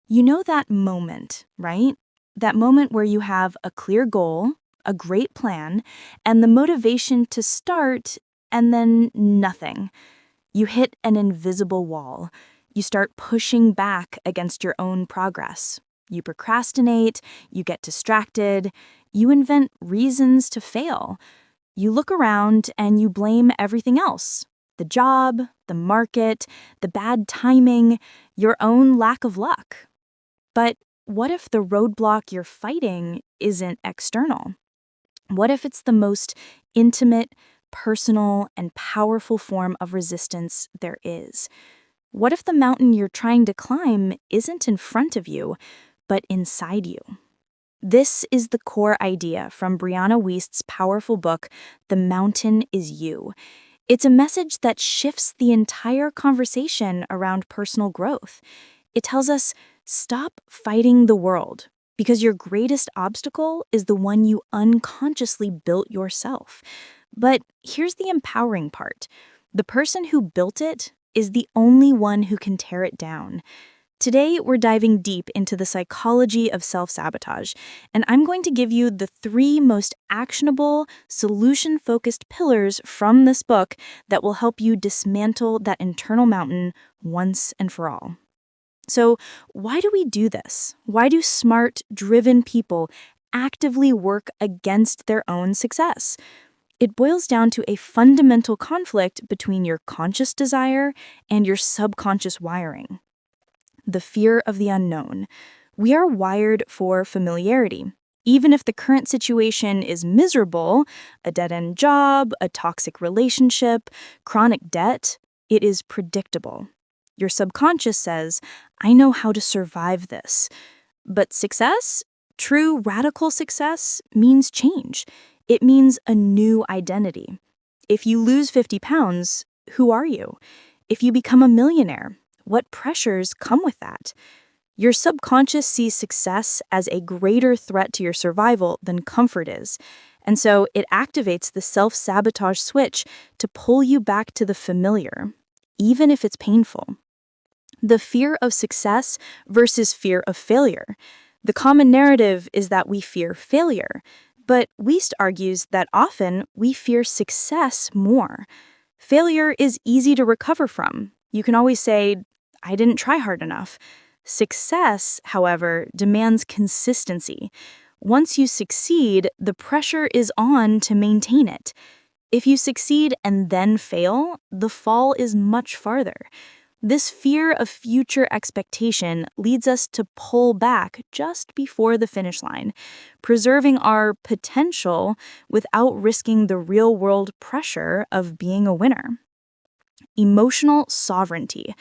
You know that moment, right? That moment where you have a clear goal, a great plan, and the motivation to start, and then nothing. You hit an invisible wall. You start pushing back against your own progress. You procrastinate, you get distracted, you invent reasons to fail. You look around and you blame everything else: the job, the market, the bad timing, your own lack of luck. But what if the roadblock you're fighting isn't external? What if it's the most intimate, personal, and powerful form of resistance there is? What if the mountain you're trying to climb isn't in front of you, but inside you? This is the core idea from Brianna Wiest's powerful book, The Mountain Is You. It's a message that shifts the entire conversation around personal growth. It tells us, stop fighting the world, because your greatest obstacle is the one you unconsciously built yourself. But here's the empowering part: the person who built it is the only one who can tear it down. Today, we're diving deep into the psychology of self-sabotage, and I'm going to give you the 3 most actionable, solution-focused pillars from this book that will help you dismantle that internal mountain once and for all. So, why do we do this? Why do smart, driven people actively work against their own success? It boils down to a fundamental conflict between your conscious desire and your subconscious wiring: the fear of the unknown. We are wired for familiarity. Even if the current situation is miserable, a dead-end job, a toxic relationship, chronic debt, it is predictable. Your subconscious says, I know how to survive this. But success, true radical success, means change. It means a new identity. If you lose 50 pounds, who are you? If you become a millionaire, what pressures come with that? Your subconscious sees success as a greater threat to your survival than comfort is. And so it activates the self-sabotage switch to pull you back to the familiar, even if it's painful. The fear of success versus fear of failure. The common narrative is that we fear failure, but Wiest argues that often we fear success more. Failure is easy to recover from. You can always say, I didn't try hard enough. Success, however, demands consistency. Once you succeed, the pressure is on to maintain it. If you succeed and then fail, the fall is much farther. This fear of future expectation leads us to pull back just before the finish line, preserving our potential without risking the real-world pressure of being a winner. Emotional sovereignty.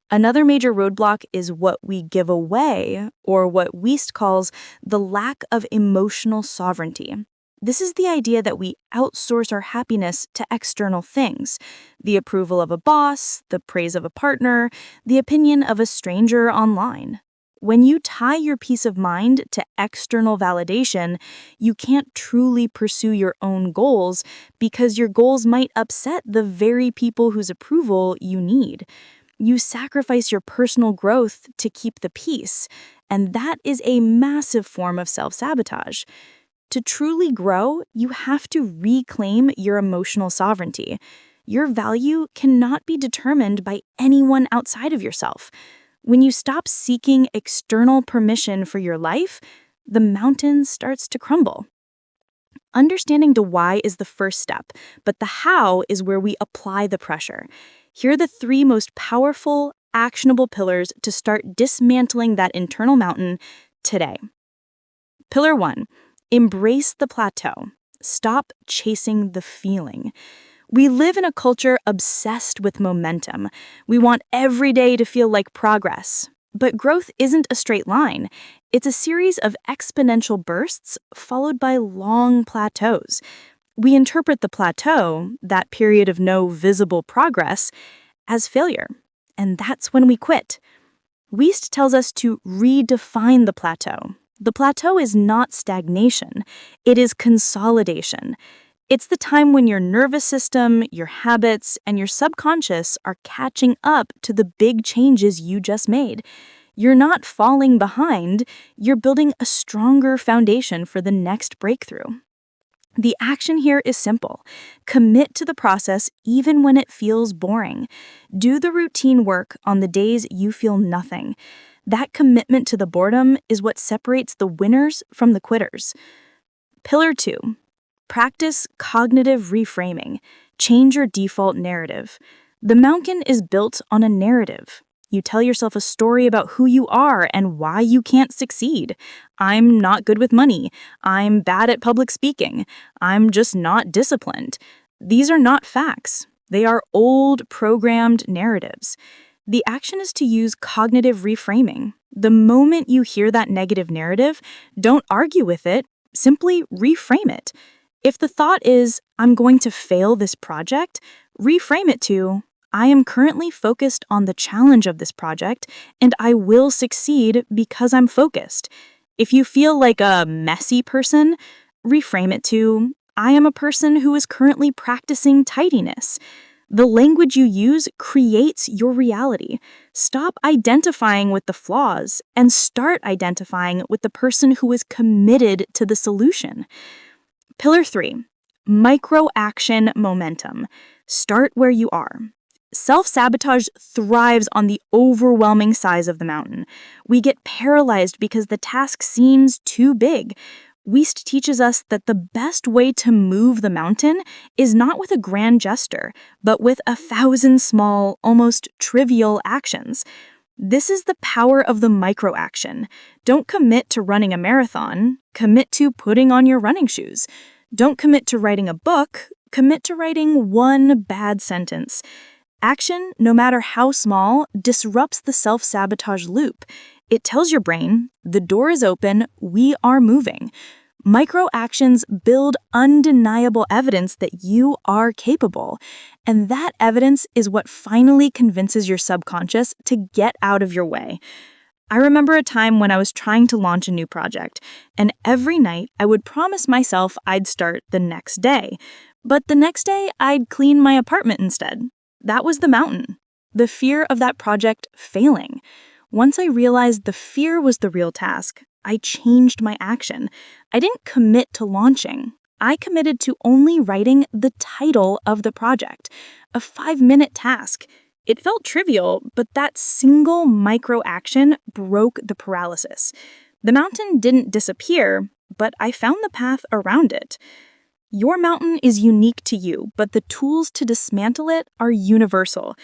Another major roadblock is what we give away, or what Wiest calls the lack of emotional sovereignty. This is the idea that we outsource our happiness to external things: the approval of a boss, the praise of a partner, the opinion of a stranger online. When you tie your peace of mind to external validation, you can't truly pursue your own goals because your goals might upset the very people whose approval you need. You sacrifice your personal growth to keep the peace, and that is a massive form of self-sabotage. To truly grow, you have to reclaim your emotional sovereignty. Your value cannot be determined by anyone outside of yourself. When you stop seeking external permission for your life, the mountain starts to crumble. Understanding the why is the first step, but the how is where we apply the pressure. Here are the 3 most powerful, actionable pillars to start dismantling that internal mountain today. Pillar 1. Embrace the plateau. Stop chasing the feeling. We live in a culture obsessed with momentum. We want every day to feel like progress. But growth isn't a straight line. It's a series of exponential bursts followed by long plateaus. We interpret the plateau, that period of no visible progress, as failure. And that's when we quit. Wiest tells us to redefine the plateau. The plateau is not stagnation, it is consolidation. It's the time when your nervous system, your habits, and your subconscious are catching up to the big changes you just made. You're not falling behind, you're building a stronger foundation for the next breakthrough. The action here is simple. Commit to the process even when it feels boring. Do the routine work on the days you feel nothing. That commitment to the boredom is what separates the winners from the quitters. Pillar 2. Practice cognitive reframing. Change your default narrative. The mountain is built on a narrative. You tell yourself a story about who you are and why you can't succeed. I'm not good with money. I'm bad at public speaking. I'm just not disciplined. These are not facts. They are old, programmed narratives. The action is to use cognitive reframing. The moment you hear that negative narrative, don't argue with it, simply reframe it. If the thought is, I'm going to fail this project, reframe it to, I am currently focused on the challenge of this project, and I will succeed because I'm focused. If you feel like a messy person, reframe it to, I am a person who is currently practicing tidiness. The language you use creates your reality. Stop identifying with the flaws and start identifying with the person who is committed to the solution. Pillar 3, micro-action momentum. Start where you are. Self-sabotage thrives on the overwhelming size of the mountain. We get paralyzed because the task seems too big. Wiest teaches us that the best way to move the mountain is not with a grand gesture, but with 1,000 small, almost trivial actions. This is the power of the micro-action. Don't commit to running a marathon, commit to putting on your running shoes. Don't commit to writing a book, commit to writing one bad sentence. Action, no matter how small, disrupts the self-sabotage loop. It tells your brain, the door is open, we are moving. Micro-actions build undeniable evidence that you are capable. And that evidence is what finally convinces your subconscious to get out of your way. I remember a time when I was trying to launch a new project, and every night I would promise myself I'd start the next day. But the next day, I'd clean my apartment instead. That was the mountain. The fear of that project failing. Once I realized the fear was the real task, I changed my action. I didn't commit to launching. I committed to only writing the title of the project, a 5-minute task. It felt trivial, but that single micro-action broke the paralysis. The mountain didn't disappear, but I found the path around it. Your mountain is unique to you, but the tools to dismantle it are universal.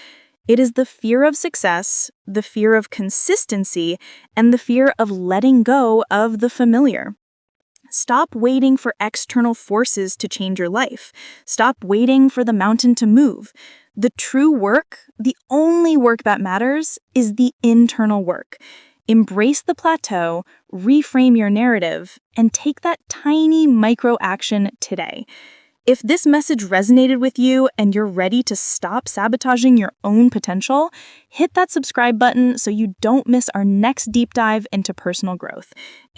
It is the fear of success, the fear of consistency, and the fear of letting go of the familiar. Stop waiting for external forces to change your life. Stop waiting for the mountain to move. The true work, the only work that matters, is the internal work. Embrace the plateau, reframe your narrative, and take that tiny micro-action today. If this message resonated with you and you're ready to stop sabotaging your own potential, hit that subscribe button so you don't miss our next deep dive into personal growth.